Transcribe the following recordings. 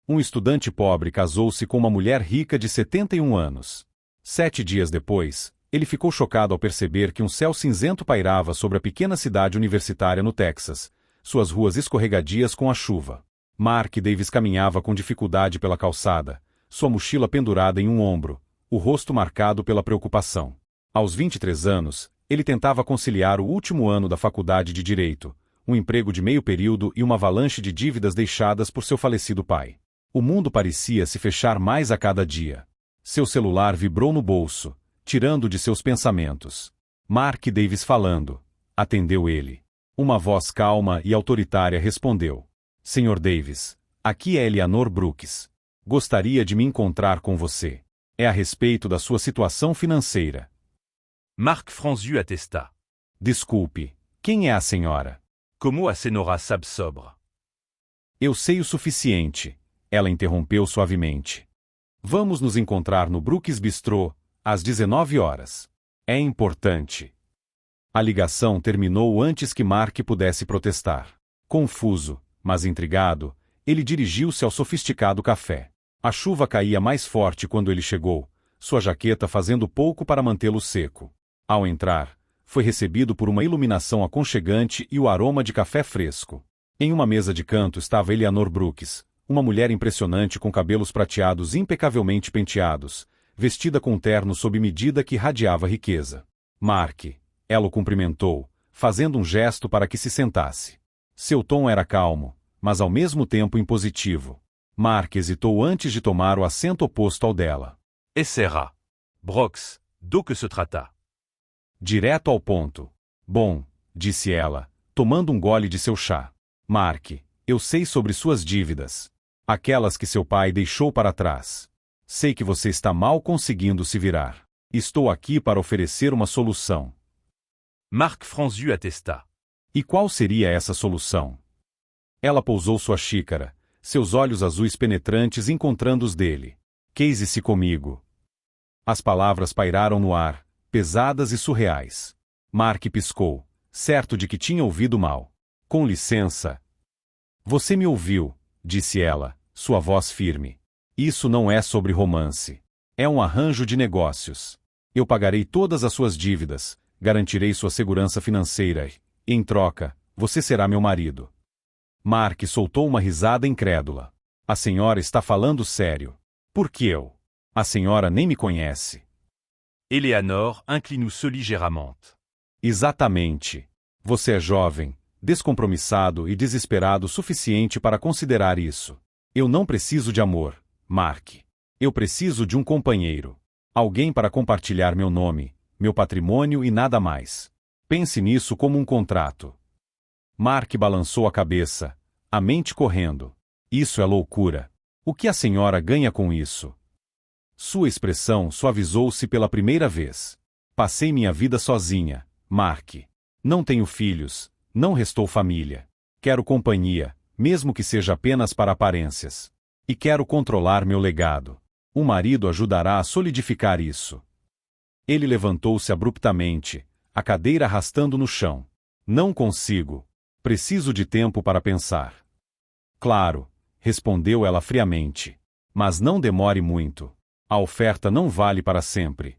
Um estudante pobre casou-se com uma mulher rica de 71 anos. 7 dias depois, ele ficou chocado ao perceber que um céu cinzento pairava sobre a pequena cidade universitária no Texas, suas ruas escorregadias com a chuva. Mark Davis caminhava com dificuldade pela calçada, sua mochila pendurada em um ombro, o rosto marcado pela preocupação. Aos 23 anos, ele tentava conciliar o último ano da faculdade de Direito, um emprego de meio período e uma avalanche de dívidas deixadas por seu falecido pai. O mundo parecia se fechar mais a cada dia. Seu celular vibrou no bolso, tirando de seus pensamentos. Mark Davis falando. Atendeu ele. Uma voz calma e autoritária respondeu. Senhor Davis, aqui é Eleanor Brooks. Gostaria de me encontrar com você. É a respeito da sua situação financeira. Marc franziu a testa. Desculpe, quem é a senhora? Como a senhora sabe sobre? Eu sei o suficiente. Ela interrompeu suavemente. Vamos nos encontrar no Brooks Bistrô, às 19 horas. É importante. A ligação terminou antes que Mark pudesse protestar. Confuso, mas intrigado, ele dirigiu-se ao sofisticado café. A chuva caía mais forte quando ele chegou, sua jaqueta fazendo pouco para mantê-lo seco. Ao entrar, foi recebido por uma iluminação aconchegante e o aroma de café fresco. Em uma mesa de canto estava Eleanor Brooks, uma mulher impressionante com cabelos prateados impecavelmente penteados, vestida com um terno sob medida que radiava riqueza. Mark, ela o cumprimentou, fazendo um gesto para que se sentasse. Seu tom era calmo, mas ao mesmo tempo impositivo. Mark hesitou antes de tomar o assento oposto ao dela. Essera. Brooks, do que se trata? Direto ao ponto. Bom, disse ela, tomando um gole de seu chá. Mark, eu sei sobre suas dívidas. Aquelas que seu pai deixou para trás. Sei que você está mal conseguindo se virar. Estou aqui para oferecer uma solução. Marc franziu a testa. E qual seria essa solução? Ela pousou sua xícara, seus olhos azuis penetrantes encontrando os dele. Case-se comigo. As palavras pairaram no ar, pesadas e surreais. Mark piscou, certo de que tinha ouvido mal. Com licença. Você me ouviu, disse ela, sua voz firme. Isso não é sobre romance. É um arranjo de negócios. Eu pagarei todas as suas dívidas, garantirei sua segurança financeira e, em troca, você será meu marido. Mark soltou uma risada incrédula. A senhora está falando sério. Por que eu? A senhora nem me conhece. Eleanor inclinou-se légèrement. Exatamente. Você é jovem, descompromissado e desesperado o suficiente para considerar isso. Eu não preciso de amor, Mark. Eu preciso de um companheiro. Alguém para compartilhar meu nome, meu patrimônio e nada mais. Pense nisso como um contrato. Mark balançou a cabeça, a mente correndo. Isso é loucura. O que a senhora ganha com isso? Sua expressão suavizou-se pela primeira vez. Passei minha vida sozinha, Mark. Não tenho filhos, não restou família. Quero companhia, mesmo que seja apenas para aparências. E quero controlar meu legado. Um marido ajudará a solidificar isso. Ele levantou-se abruptamente, a cadeira arrastando no chão. Não consigo. Preciso de tempo para pensar. Claro, respondeu ela friamente. Mas não demore muito. A oferta não vale para sempre.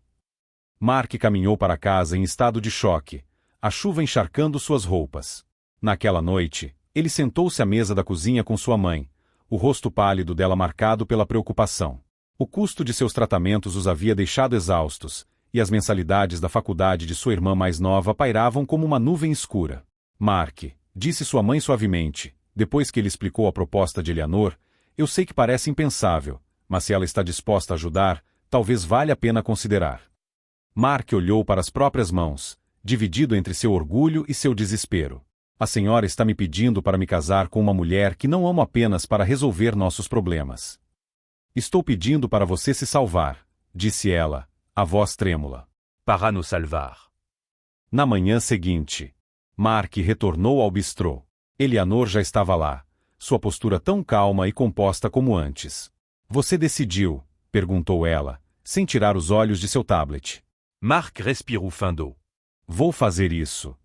Mark caminhou para casa em estado de choque, a chuva encharcando suas roupas. Naquela noite, ele sentou-se à mesa da cozinha com sua mãe, o rosto pálido dela marcado pela preocupação. O custo de seus tratamentos os havia deixado exaustos, e as mensalidades da faculdade de sua irmã mais nova pairavam como uma nuvem escura. Mark, disse sua mãe suavemente, depois que ele explicou a proposta de Eleanor, eu sei que parece impensável, mas se ela está disposta a ajudar, talvez valha a pena considerar. Mark olhou para as próprias mãos, dividido entre seu orgulho e seu desespero. A senhora está me pedindo para me casar com uma mulher que não amo apenas para resolver nossos problemas. Estou pedindo para você se salvar, disse ela, a voz trêmula. Para nos salvar. Na manhã seguinte, Mark retornou ao bistrô. Eleanor já estava lá, sua postura tão calma e composta como antes. Você decidiu? Perguntou ela, sem tirar os olhos de seu tablet. Marc respirou fundo. Vou fazer isso.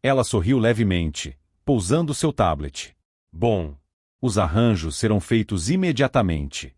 Ela sorriu levemente, pousando seu tablet. Bom. Os arranjos serão feitos imediatamente.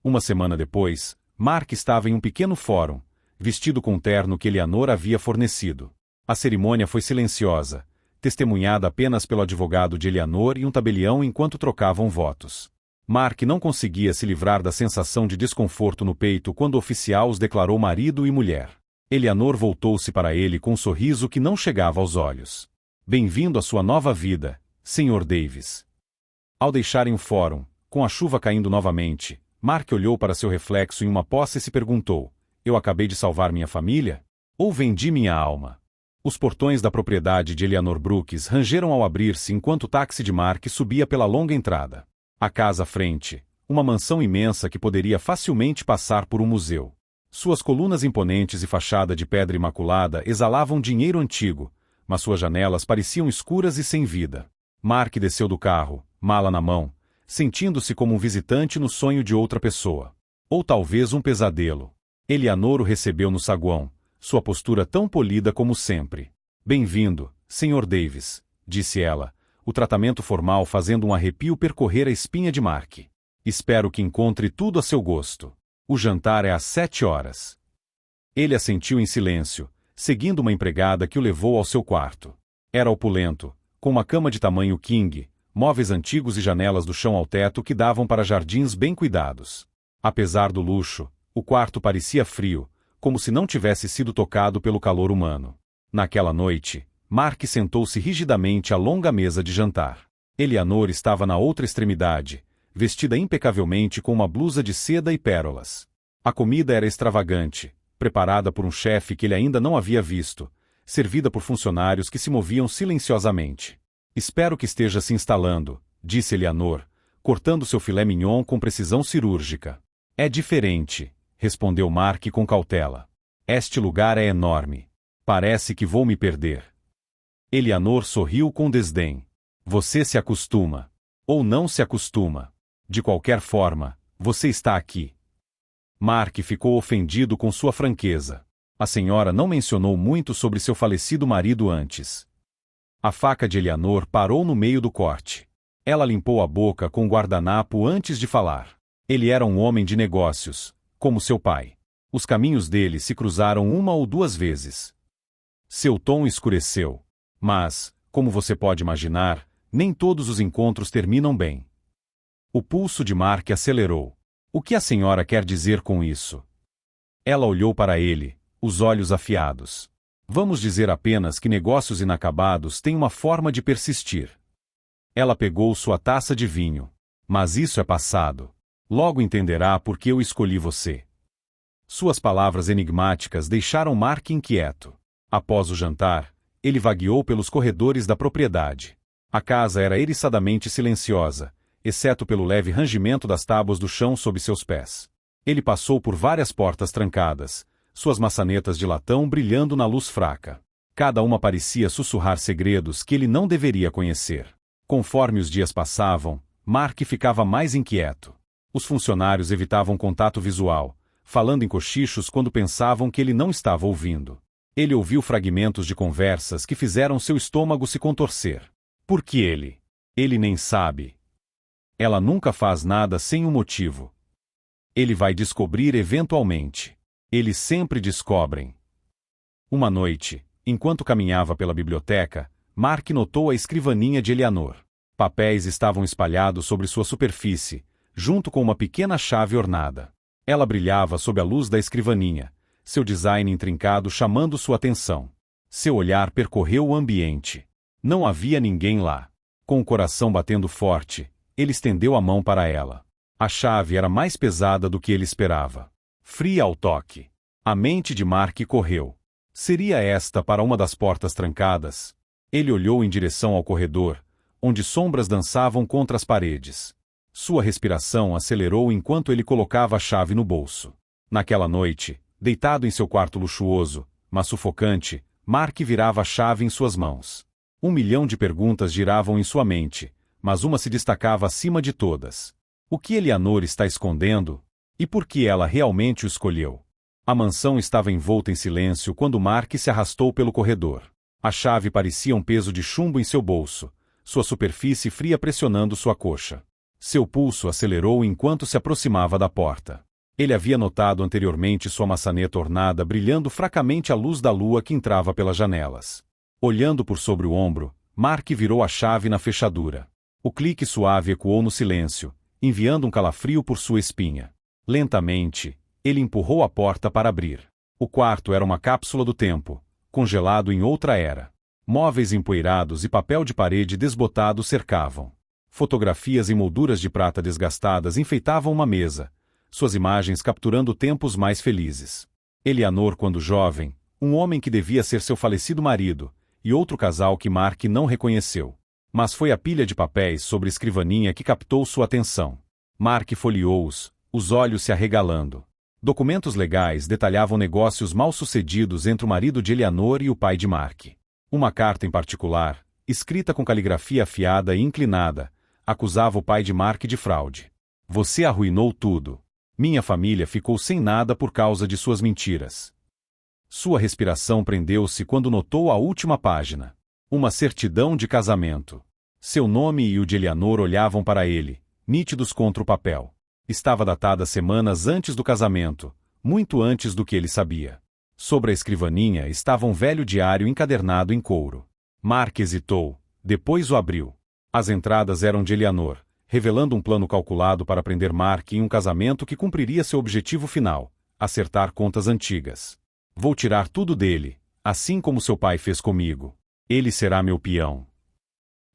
Uma semana depois, Mark estava em um pequeno fórum, vestido com o terno que Eleanor havia fornecido. A cerimônia foi silenciosa, testemunhada apenas pelo advogado de Eleanor e um tabelião enquanto trocavam votos. Mark não conseguia se livrar da sensação de desconforto no peito quando o oficial os declarou marido e mulher. Eleanor voltou-se para ele com um sorriso que não chegava aos olhos. Bem-vindo à sua nova vida, Sr. Davis. Ao deixarem o fórum, com a chuva caindo novamente, Mark olhou para seu reflexo em uma poça e se perguntou: eu acabei de salvar minha família? Ou vendi minha alma? Os portões da propriedade de Eleanor Brooks rangeram ao abrir-se enquanto o táxi de Mark subia pela longa entrada. A casa à frente, uma mansão imensa que poderia facilmente passar por um museu. Suas colunas imponentes e fachada de pedra imaculada exalavam dinheiro antigo, mas suas janelas pareciam escuras e sem vida. Mark desceu do carro, mala na mão, sentindo-se como um visitante no sonho de outra pessoa. Ou talvez um pesadelo. Eleanor o recebeu no saguão, sua postura tão polida como sempre. Bem-vindo, Sr. Davis, disse ela, o tratamento formal fazendo um arrepio percorrer a espinha de Mark. Espero que encontre tudo a seu gosto. O jantar é às 7 horas. Ele assentiu em silêncio, seguindo uma empregada que o levou ao seu quarto. Era opulento, com uma cama de tamanho king, móveis antigos e janelas do chão ao teto que davam para jardins bem cuidados. Apesar do luxo, o quarto parecia frio, como se não tivesse sido tocado pelo calor humano. Naquela noite, Mark sentou-se rigidamente à longa mesa de jantar. Eleanor estava na outra extremidade, vestida impecavelmente com uma blusa de seda e pérolas. A comida era extravagante, preparada por um chefe que ele ainda não havia visto, servida por funcionários que se moviam silenciosamente. Espero que esteja se instalando, disse Eleanor, cortando seu filé mignon com precisão cirúrgica. É diferente, respondeu Mark com cautela. Este lugar é enorme. Parece que vou me perder. Eleanor sorriu com desdém. Você se acostuma. Ou não se acostuma. De qualquer forma, você está aqui. Mark ficou ofendido com sua franqueza. A senhora não mencionou muito sobre seu falecido marido antes. A faca de Eleanor parou no meio do corte. Ela limpou a boca com o guardanapo antes de falar. Ele era um homem de negócios, como seu pai. Os caminhos dele se cruzaram uma ou duas vezes. Seu tom escureceu. Mas, como você pode imaginar, nem todos os encontros terminam bem. O pulso de Mark acelerou. O que a senhora quer dizer com isso? Ela olhou para ele, os olhos afiados. Vamos dizer apenas que negócios inacabados têm uma forma de persistir. Ela pegou sua taça de vinho. Mas isso é passado. Logo entenderá por que eu escolhi você. Suas palavras enigmáticas deixaram Mark inquieto. Após o jantar, ele vagueou pelos corredores da propriedade. A casa era eriçadamente silenciosa, exceto pelo leve rangimento das tábuas do chão sob seus pés. Ele passou por várias portas trancadas, suas maçanetas de latão brilhando na luz fraca. Cada uma parecia sussurrar segredos que ele não deveria conhecer. Conforme os dias passavam, Mark ficava mais inquieto. Os funcionários evitavam contato visual, falando em cochichos quando pensavam que ele não estava ouvindo. Ele ouviu fragmentos de conversas que fizeram seu estômago se contorcer. Por que ele? Ele nem sabe. Ela nunca faz nada sem um motivo. Ele vai descobrir eventualmente. Eles sempre descobrem. Uma noite, enquanto caminhava pela biblioteca, Mark notou a escrivaninha de Eleanor. Papéis estavam espalhados sobre sua superfície, junto com uma pequena chave ornada. Ela brilhava sob a luz da escrivaninha, seu design intrincado chamando sua atenção. Seu olhar percorreu o ambiente. Não havia ninguém lá. Com o coração batendo forte, ele estendeu a mão para ela. A chave era mais pesada do que ele esperava. Fria ao toque. A mente de Mark correu. Seria esta para uma das portas trancadas? Ele olhou em direção ao corredor, onde sombras dançavam contra as paredes. Sua respiração acelerou enquanto ele colocava a chave no bolso. Naquela noite, deitado em seu quarto luxuoso, mas sufocante, Mark virava a chave em suas mãos. 1 milhão de perguntas giravam em sua mente, mas uma se destacava acima de todas. O que Eleanor está escondendo? E por que ela realmente o escolheu? A mansão estava envolta em silêncio quando Mark se arrastou pelo corredor. A chave parecia um peso de chumbo em seu bolso, sua superfície fria pressionando sua coxa. Seu pulso acelerou enquanto se aproximava da porta. Ele havia notado anteriormente sua maçaneta ornada brilhando fracamente à luz da lua que entrava pelas janelas. Olhando por sobre o ombro, Mark virou a chave na fechadura. O clique suave ecoou no silêncio, enviando um calafrio por sua espinha. Lentamente, ele empurrou a porta para abrir. O quarto era uma cápsula do tempo, congelado em outra era. Móveis empoeirados e papel de parede desbotado cercavam. Fotografias em molduras de prata desgastadas enfeitavam uma mesa, suas imagens capturando tempos mais felizes. Eleanor quando jovem, um homem que devia ser seu falecido marido, e outro casal que Mark não reconheceu. Mas foi a pilha de papéis sobre a escrivaninha que captou sua atenção. Mark folheou-os, os olhos se arregalando. Documentos legais detalhavam negócios mal-sucedidos entre o marido de Eleanor e o pai de Mark. Uma carta em particular, escrita com caligrafia afiada e inclinada, acusava o pai de Mark de fraude. Você arruinou tudo. Minha família ficou sem nada por causa de suas mentiras. Sua respiração prendeu-se quando notou a última página. Uma certidão de casamento. Seu nome e o de Eleanor olhavam para ele, nítidos contra o papel. Estava datada semanas antes do casamento, muito antes do que ele sabia. Sobre a escrivaninha estava um velho diário encadernado em couro. Mark hesitou, depois o abriu. As entradas eram de Eleanor, revelando um plano calculado para prender Mark em um casamento que cumpriria seu objetivo final, acertar contas antigas. Vou tirar tudo dele, assim como seu pai fez comigo. Ele será meu peão.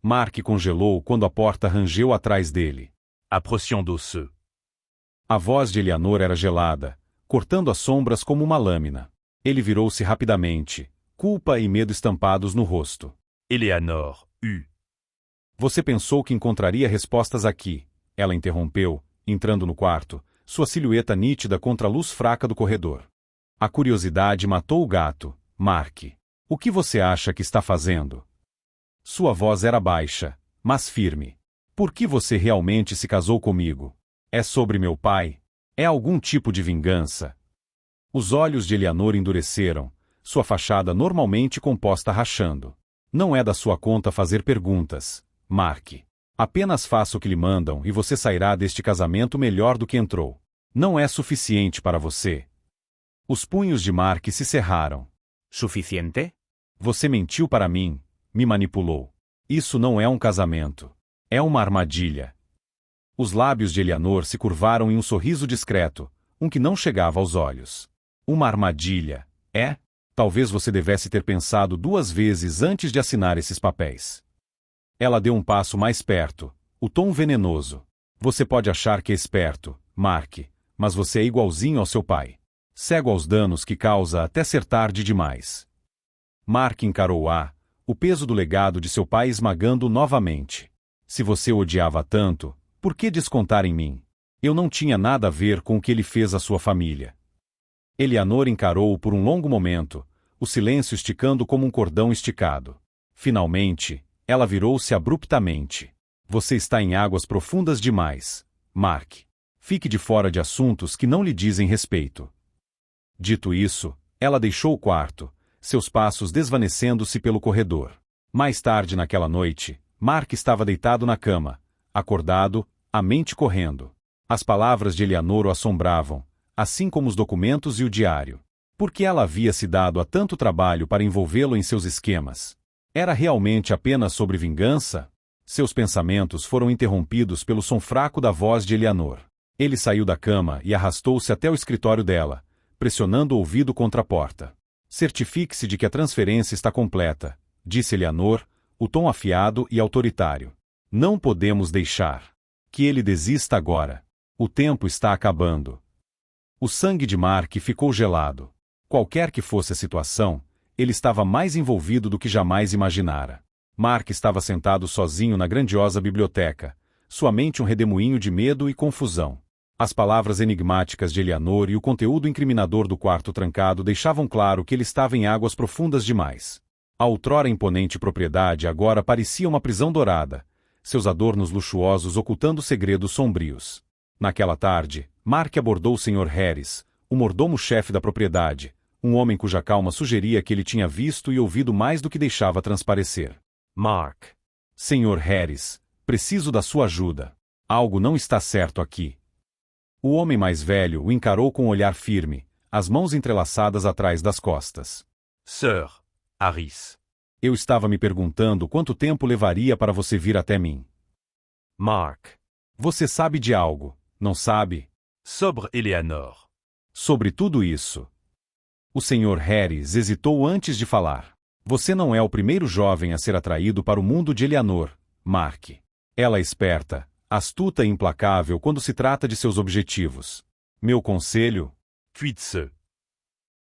Mark congelou quando a porta rangeu atrás dele. Approchant d'osseux. A voz de Eleanor era gelada, cortando as sombras como uma lâmina. Ele virou-se rapidamente, culpa e medo estampados no rosto. Eleanor, Você pensou que encontraria respostas aqui, ela interrompeu, entrando no quarto, sua silhueta nítida contra a luz fraca do corredor. A curiosidade matou o gato. Mark, o que você acha que está fazendo? Sua voz era baixa, mas firme. Por que você realmente se casou comigo? É sobre meu pai? É algum tipo de vingança? Os olhos de Eleanor endureceram, sua fachada normalmente composta rachando. Não é da sua conta fazer perguntas, Mark. Apenas faça o que lhe mandam e você sairá deste casamento melhor do que entrou. Não é suficiente para você. Os punhos de Mark se cerraram. ¿Suficiente? Você mentiu para mim, me manipulou. Isso não é um casamento. É uma armadilha. Os lábios de Eleanor se curvaram em um sorriso discreto, um que não chegava aos olhos. Uma armadilha, é? Talvez você devesse ter pensado 2 vezes antes de assinar esses papéis. Ela deu um passo mais perto, o tom venenoso. Você pode achar que é esperto, Mark, mas você é igualzinho ao seu pai. Cego aos danos que causa até ser tarde demais. Mark encarou-a, o peso do legado de seu pai esmagando novamente. Se você o odiava tanto, por que descontar em mim? Eu não tinha nada a ver com o que ele fez à sua família. Eleanor encarou-o por um longo momento, o silêncio esticando como um cordão esticado. Finalmente, ela virou-se abruptamente. Você está em águas profundas demais, Mark. Fique de fora de assuntos que não lhe dizem respeito. Dito isso, ela deixou o quarto, seus passos desvanecendo-se pelo corredor. Mais tarde naquela noite, Mark estava deitado na cama, acordado, a mente correndo. As palavras de Eleanor o assombravam, assim como os documentos e o diário. Por que ela havia se dado a tanto trabalho para envolvê-lo em seus esquemas? Era realmente apenas sobre vingança? Seus pensamentos foram interrompidos pelo som fraco da voz de Eleanor. Ele saiu da cama e arrastou-se até o escritório dela, pressionando o ouvido contra a porta. Certifique-se de que a transferência está completa, disse Eleanor, o tom afiado e autoritário. Não podemos deixar que ele desista agora. O tempo está acabando. O sangue de Mark ficou gelado. Qualquer que fosse a situação, ele estava mais envolvido do que jamais imaginara. Mark estava sentado sozinho na grandiosa biblioteca, sua mente um redemoinho de medo e confusão. As palavras enigmáticas de Eleanor e o conteúdo incriminador do quarto trancado deixavam claro que ele estava em águas profundas demais. A outrora imponente propriedade agora parecia uma prisão dourada, seus adornos luxuosos ocultando segredos sombrios. Naquela tarde, Mark abordou o Sr. Harris, o mordomo-chefe da propriedade, um homem cuja calma sugeria que ele tinha visto e ouvido mais do que deixava transparecer. Mark. Senhor Harris, preciso da sua ajuda. Algo não está certo aqui. O homem mais velho o encarou com um olhar firme, as mãos entrelaçadas atrás das costas. Sir Harris. Eu estava me perguntando quanto tempo levaria para você vir até mim. Mark. Você sabe de algo, não sabe? Sobre Eleanor. Sobre tudo isso. O Sr. Harris hesitou antes de falar. Você não é o primeiro jovem a ser atraído para o mundo de Eleanor, Mark. Ela é esperta, astuta e implacável quando se trata de seus objetivos. Meu conselho? Cuide-se.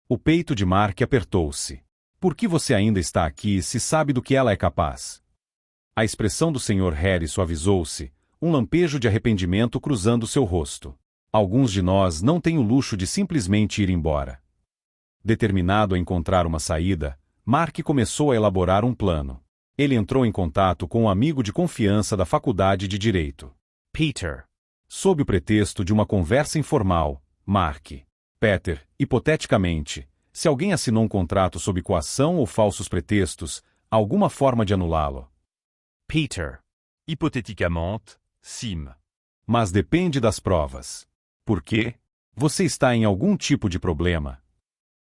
O peito de Mark apertou-se. Por que você ainda está aqui se sabe do que ela é capaz? A expressão do Sr. Harris suavizou-se, um lampejo de arrependimento cruzando seu rosto. Alguns de nós não têm o luxo de simplesmente ir embora. Determinado a encontrar uma saída, Mark começou a elaborar um plano. Ele entrou em contato com um amigo de confiança da faculdade de Direito. Peter. Sob o pretexto de uma conversa informal, Mark. Peter, hipoteticamente, se alguém assinou um contrato sob coação ou falsos pretextos, há alguma forma de anulá-lo. Peter. Hypothéticamente, sim. Mas depende das provas. Por quê? Você está em algum tipo de problema.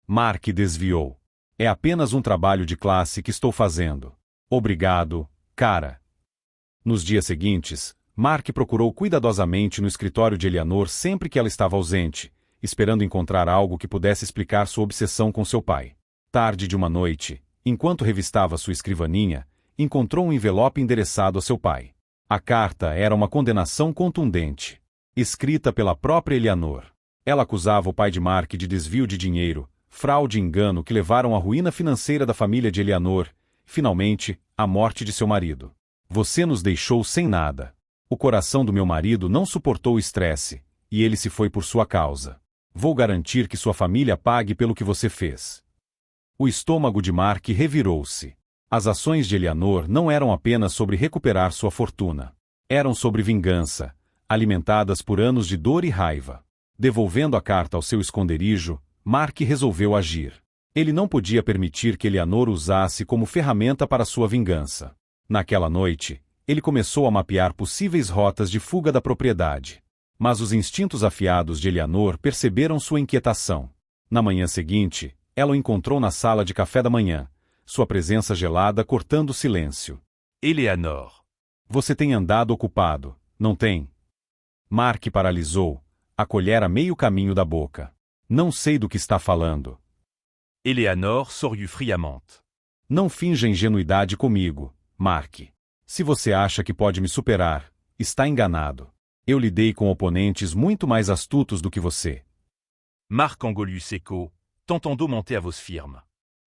Mark desviou. É apenas um trabalho de classe que estou fazendo. Obrigado, cara. Nos dias seguintes, Mark procurou cuidadosamente no escritório de Eleanor sempre que ela estava ausente, esperando encontrar algo que pudesse explicar sua obsessão com seu pai. Tarde de uma noite, enquanto revistava sua escrivaninha, encontrou um envelope endereçado a seu pai. A carta era uma condenação contundente, escrita pela própria Eleanor. Ela acusava o pai de Mark de desvio de dinheiro, fraude e engano que levaram à ruína financeira da família de Eleanor, finalmente, à morte de seu marido. Você nos deixou sem nada. O coração do meu marido não suportou o estresse, e ele se foi por sua causa. Vou garantir que sua família pague pelo que você fez. O estômago de Mark revirou-se. As ações de Eleanor não eram apenas sobre recuperar sua fortuna. Eram sobre vingança, alimentadas por anos de dor e raiva. Devolvendo a carta ao seu esconderijo, Mark resolveu agir. Ele não podia permitir que Eleanor usasse como ferramenta para sua vingança. Naquela noite, ele começou a mapear possíveis rotas de fuga da propriedade. Mas os instintos afiados de Eleanor perceberam sua inquietação. Na manhã seguinte, ela o encontrou na sala de café da manhã, sua presença gelada cortando o silêncio. Eleanor. Você tem andado ocupado, não tem? Mark paralisou, a colher a meio caminho da boca. Não sei do que está falando. Eleanor sorriu friamente. Não finja ingenuidade comigo, Mark. Se você acha que pode me superar, está enganado. Eu lidei com oponentes muito mais astutos do que você. Marc engoliu secou, tentant d'augmenter à vos firmes.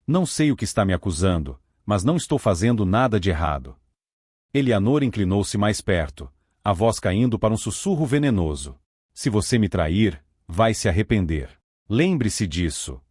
Não sei o que está me acusando, mas não estou fazendo nada de errado. Eleanor inclinou-se mais perto, a voz caindo para um sussurro venenoso. Se você me trair, vai se arrepender. Lembre-se disso.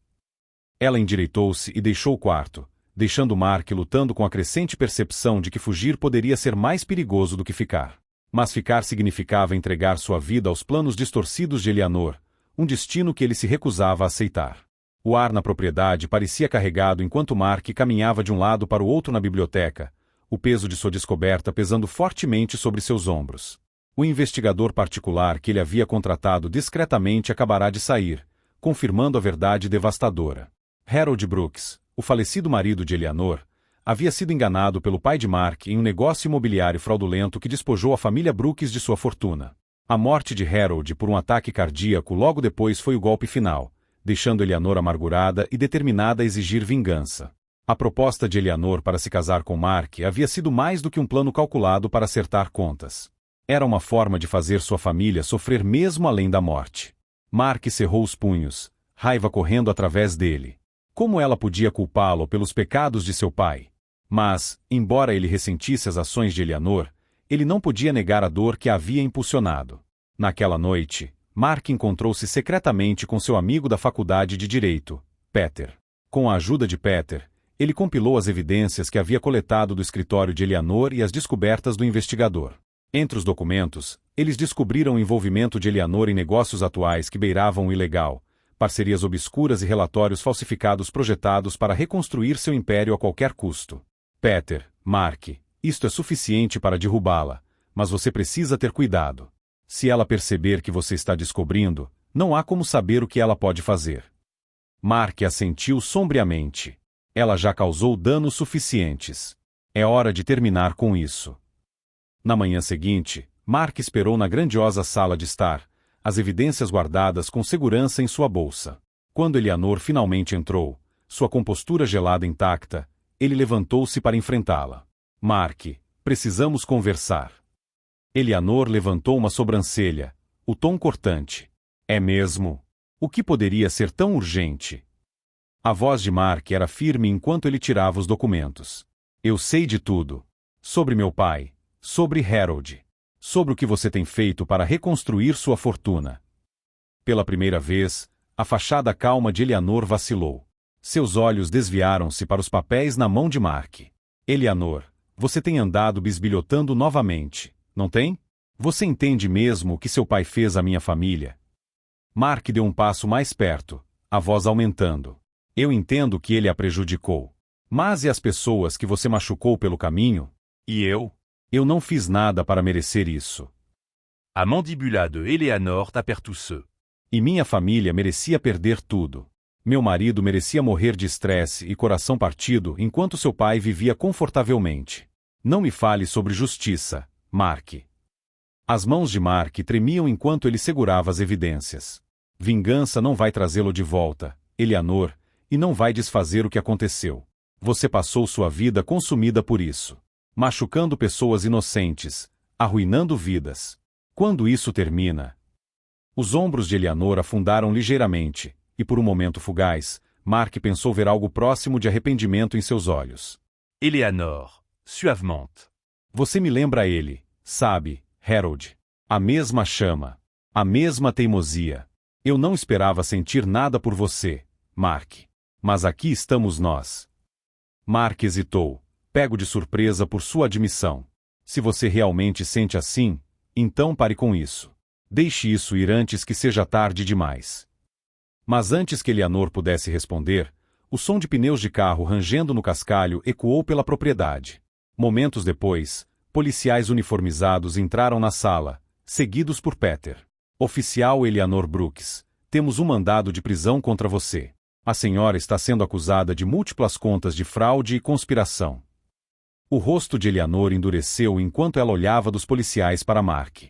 Ela endireitou-se e deixou o quarto, deixando Mark lutando com a crescente percepção de que fugir poderia ser mais perigoso do que ficar. Mas ficar significava entregar sua vida aos planos distorcidos de Eleanor, um destino que ele se recusava a aceitar. O ar na propriedade parecia carregado enquanto Mark caminhava de um lado para o outro na biblioteca, o peso de sua descoberta pesando fortemente sobre seus ombros. O investigador particular que ele havia contratado discretamente acabará de sair, confirmando a verdade devastadora. Harold Brooks, o falecido marido de Eleanor, havia sido enganado pelo pai de Mark em um negócio imobiliário fraudulento que despojou a família Brooks de sua fortuna. A morte de Harold por um ataque cardíaco logo depois foi o golpe final, deixando Eleanor amargurada e determinada a exigir vingança. A proposta de Eleanor para se casar com Mark havia sido mais do que um plano calculado para acertar contas. Era uma forma de fazer sua família sofrer mesmo além da morte. Mark cerrou os punhos, raiva correndo através dele. Como ela podia culpá-lo pelos pecados de seu pai? Mas, embora ele ressentisse as ações de Eleanor, ele não podia negar a dor que a havia impulsionado. Naquela noite, Mark encontrou-se secretamente com seu amigo da faculdade de Direito, Peter. Com a ajuda de Peter, ele compilou as evidências que havia coletado do escritório de Eleanor e as descobertas do investigador. Entre os documentos, eles descobriram o envolvimento de Eleanor em negócios atuais que beiravam o ilegal, parcerias obscuras e relatórios falsificados projetados para reconstruir seu império a qualquer custo. Peter, Mark Isto é suficiente para derrubá-la, mas você precisa ter cuidado. Se ela perceber que você está descobrindo, não há como saber o que ela pode fazer. Mark assentiu sombriamente. Ela já causou danos suficientes. É hora de terminar com isso. Na manhã seguinte, Mark esperou na grandiosa sala de estar, as evidências guardadas com segurança em sua bolsa. Quando Eleanor finalmente entrou, sua compostura gelada intacta, ele levantou-se para enfrentá-la. Mark, precisamos conversar. Eleanor levantou uma sobrancelha, o tom cortante. É mesmo? O que poderia ser tão urgente? A voz de Mark era firme enquanto ele tirava os documentos. Eu sei de tudo. Sobre meu pai. Sobre Harold. Sobre o que você tem feito para reconstruir sua fortuna. Pela primeira vez, a fachada calma de Eleanor vacilou. Seus olhos desviaram-se para os papéis na mão de Mark. Eleanor, você tem andado bisbilhotando novamente, não tem? Você entende mesmo o que seu pai fez à minha família? Mark deu um passo mais perto, a voz aumentando. Eu entendo que ele a prejudicou. Mas e as pessoas que você machucou pelo caminho? E eu? Eu não fiz nada para merecer isso. A mandibula de Eleanor t'apertusseux. E minha família merecia perder tudo. Meu marido merecia morrer de estresse e coração partido enquanto seu pai vivia confortavelmente. Não me fale sobre justiça, Mark. As mãos de Mark tremiam enquanto ele segurava as evidências. Vingança não vai trazê-lo de volta, Eleanor, e não vai desfazer o que aconteceu. Você passou sua vida consumida por isso. Machucando pessoas inocentes, arruinando vidas. Quando isso termina? Os ombros de Eleanor afundaram ligeiramente, e por um momento fugaz, Mark pensou ver algo próximo de arrependimento em seus olhos. Eleanor, suavement. Você me lembra ele, sabe, Harold. A mesma chama. A mesma teimosia. Eu não esperava sentir nada por você, Mark. Mas aqui estamos nós. Mark hesitou, pego de surpresa por sua admissão. Se você realmente sente assim, então pare com isso. Deixe isso ir antes que seja tarde demais. Mas antes que Eleanor pudesse responder, o som de pneus de carro rangendo no cascalho ecoou pela propriedade. Momentos depois, policiais uniformizados entraram na sala, seguidos por Peter. Oficial Eleanor Brooks, temos um mandado de prisão contra você. A senhora está sendo acusada de múltiplas contas de fraude e conspiração. O rosto de Eleanor endureceu enquanto ela olhava dos policiais para Mark.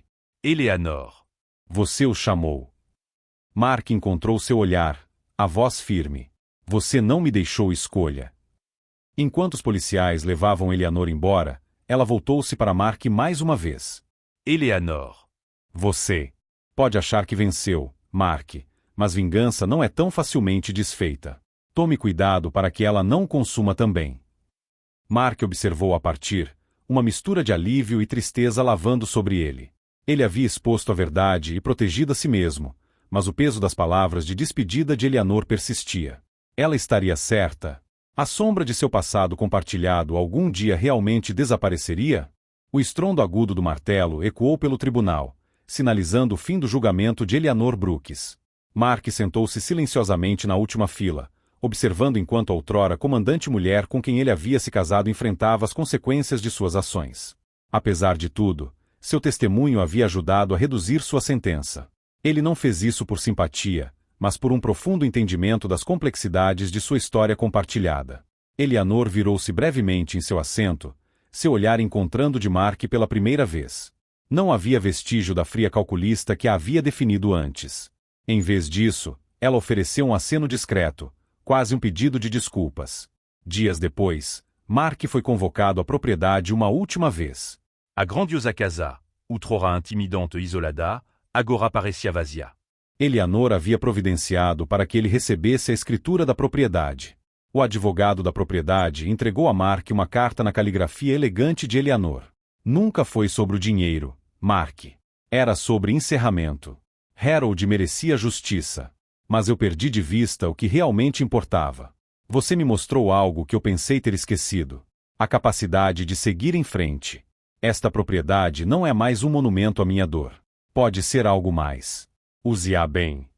Eleanor. Você o chamou. Mark encontrou seu olhar, a voz firme. Você não me deixou escolha. Enquanto os policiais levavam Eleanor embora, ela voltou-se para Mark mais uma vez. Eleanor. Você pode achar que venceu, Mark, mas vingança não é tão facilmente desfeita. Tome cuidado para que ela não consuma também. Mark observou a partir, uma mistura de alívio e tristeza lavando sobre ele. Ele havia exposto a verdade e protegido a si mesmo, mas o peso das palavras de despedida de Eleanor persistia. Ela estaria certa? A sombra de seu passado compartilhado algum dia realmente desapareceria? O estrondo agudo do martelo ecoou pelo tribunal, sinalizando o fim do julgamento de Eleanor Brooks. Mark sentou-se silenciosamente na última fila, observando enquanto a outrora comandante mulher com quem ele havia se casado enfrentava as consequências de suas ações. Apesar de tudo, seu testemunho havia ajudado a reduzir sua sentença. Ele não fez isso por simpatia, mas por um profundo entendimento das complexidades de sua história compartilhada. Eleanor virou-se brevemente em seu assento, seu olhar encontrando de Mark pela primeira vez. Não havia vestígio da fria calculista que a havia definido antes. Em vez disso, ela ofereceu um aceno discreto, quase um pedido de desculpas. Dias depois, Mark foi convocado à propriedade uma última vez. A grandiosa casa, outrora intimidante e isolada, agora parecia vazia. Eleanor havia providenciado para que ele recebesse a escritura da propriedade. O advogado da propriedade entregou a Mark uma carta na caligrafia elegante de Eleanor. Nunca foi sobre o dinheiro, Mark. Era sobre encerramento. Harold merecia justiça. Mas eu perdi de vista o que realmente importava. Você me mostrou algo que eu pensei ter esquecido. A capacidade de seguir em frente. Esta propriedade não é mais um monumento à minha dor. Pode ser algo mais. Use-a bem.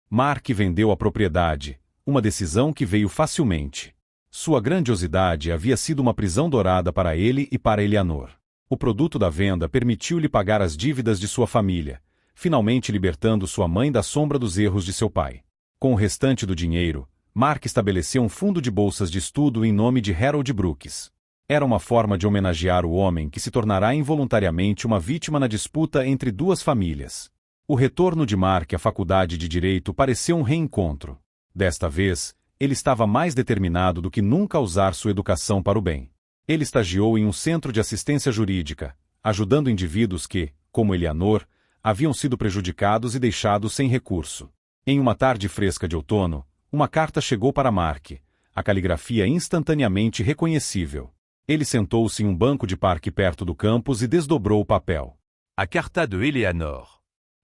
Mark vendeu a propriedade, uma decisão que veio facilmente. Sua grandiosidade havia sido uma prisão dourada para ele e para Eleanor. O produto da venda permitiu-lhe pagar as dívidas de sua família, finalmente libertando sua mãe da sombra dos erros de seu pai. Com o restante do dinheiro, Mark estabeleceu um fundo de bolsas de estudo em nome de Harold Brooks. Era uma forma de homenagear o homem que se tornará involuntariamente uma vítima na disputa entre duas famílias. O retorno de Mark à faculdade de Direito pareceu um reencontro. Desta vez, ele estava mais determinado do que nunca a usar sua educação para o bem. Ele estagiou em um centro de assistência jurídica, ajudando indivíduos que, como Eleanor, haviam sido prejudicados e deixados sem recurso. Em uma tarde fresca de outono, uma carta chegou para Mark, a caligrafia instantaneamente reconhecível. Ele sentou-se em um banco de parque perto do campus e desdobrou o papel. A carta de Eleanor.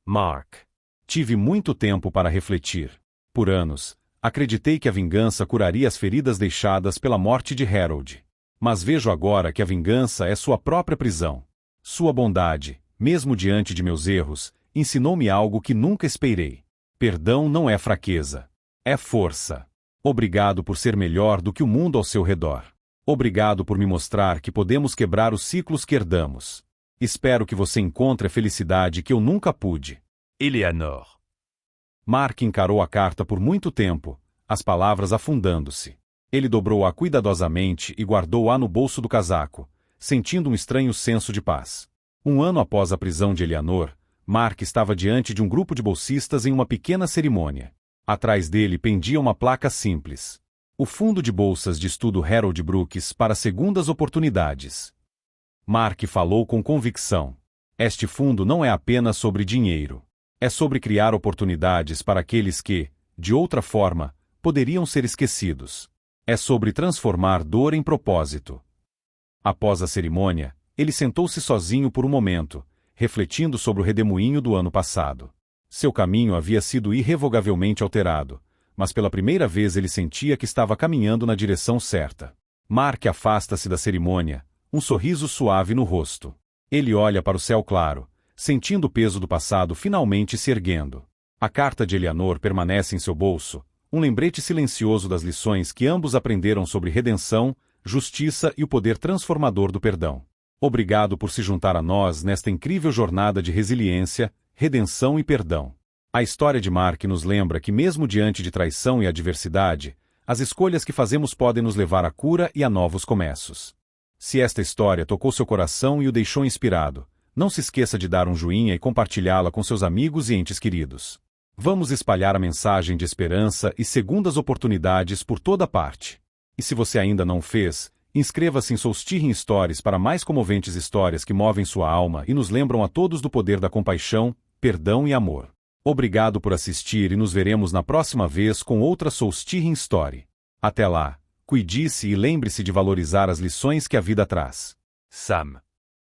Mark. Tive muito tempo para refletir. Por anos, acreditei que a vingança curaria as feridas deixadas pela morte de Harold. Mas vejo agora que a vingança é sua própria prisão. Sua bondade, mesmo diante de meus erros, ensinou-me algo que nunca esperei. Perdão não é fraqueza. É força. Obrigado por ser melhor do que o mundo ao seu redor. Obrigado por me mostrar que podemos quebrar os ciclos que herdamos. Espero que você encontre a felicidade que eu nunca pude. Eleanor. Mark encarou a carta por muito tempo, as palavras afundando-se. Ele dobrou-a cuidadosamente e guardou-a no bolso do casaco, sentindo um estranho senso de paz. Um ano após a prisão de Eleanor, Mark estava diante de um grupo de bolsistas em uma pequena cerimônia. Atrás dele pendia uma placa simples. O Fundo de Bolsas de Estudo Harold Brooks para Segundas Oportunidades. Mark falou com convicção. Este fundo não é apenas sobre dinheiro. É sobre criar oportunidades para aqueles que, de outra forma, poderiam ser esquecidos. É sobre transformar dor em propósito. Após a cerimônia, ele sentou-se sozinho por um momento, refletindo sobre o redemoinho do ano passado. Seu caminho havia sido irrevogavelmente alterado, mas pela primeira vez ele sentia que estava caminhando na direção certa. Mark afasta-se da cerimônia, um sorriso suave no rosto. Ele olha para o céu claro, sentindo o peso do passado finalmente se erguendo. A carta de Eleanor permanece em seu bolso, um lembrete silencioso das lições que ambos aprenderam sobre redenção, justiça e o poder transformador do perdão. Obrigado por se juntar a nós nesta incrível jornada de resiliência, redenção e perdão. A história de Mark nos lembra que mesmo diante de traição e adversidade, as escolhas que fazemos podem nos levar à cura e a novos começos. Se esta história tocou seu coração e o deixou inspirado, não se esqueça de dar um joinha e compartilhá-la com seus amigos e entes queridos. Vamos espalhar a mensagem de esperança e segundas oportunidades por toda parte. E se você ainda não fez, inscreva-se em Solstirring Stories para mais comoventes histórias que movem sua alma e nos lembram a todos do poder da compaixão, perdão e amor. Obrigado por assistir e nos veremos na próxima vez com outra Solstirring Story. Até lá, cuide-se e lembre-se de valorizar as lições que a vida traz. Sam.